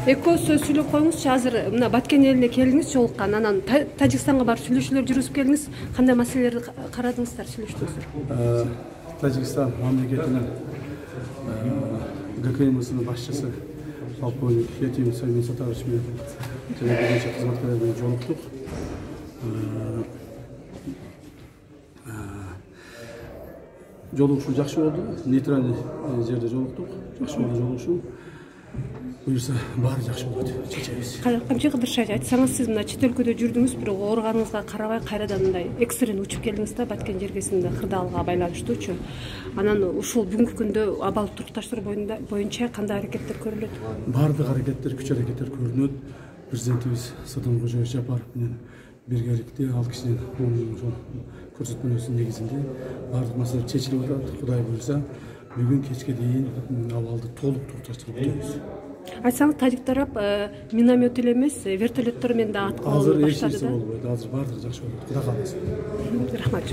Экөөсү сүйлөп коюңузчу, азыр мына Баткен элине келдиңиз, жолуккан, анан Тажикстанга барып сүйлөшүүлөр жүргүзүп келдиңиз. Кандай маселелерди карадыңыздар, сүйлөштүңүздөр? Тажикстан мамлекетинин ГКМСынын башчысы полковник Етим Саймин Сатарович менен жана бирнече кызматкерлер менен жолуктук. Жолугушуу жакшы болду. Нейтральный жерде жолуктук. Жакшы болду жолугушуу. Буюрса баары жакшы болот, чечебиз. Камчы Кыдыршай, айтсаңыз, сиз мына чет өлкөдө жүрдүңүз, бирок ооруганыңызга карабай кайрадан мындай экстрен учуп келдиңиз да, Баткен жергесинде кырдаалга байланыштуучу. Анан ушул бүгүнкү күндө абал турукташтыруу боюнча кандай аракеттер көрүлөт? Баардык аракеттер, күч аракеттер көрүнөт. Президентибиз Садамкожо Жапаров менен биргеликте ал кишинин ошол көрсөтмөлөрүнүн негизинде баардык маселелер чечилип атат. Кудай буйрса, бүгүн кечке дейин абалды толук турукташтырып өтөбүз. Айтсаңыз, тажик тарап миномет эле эмес, вертолеттор менен да аткылоо баштады да. Азыр баардыгы жакшы болот. Кудай кааласа. Рахмат.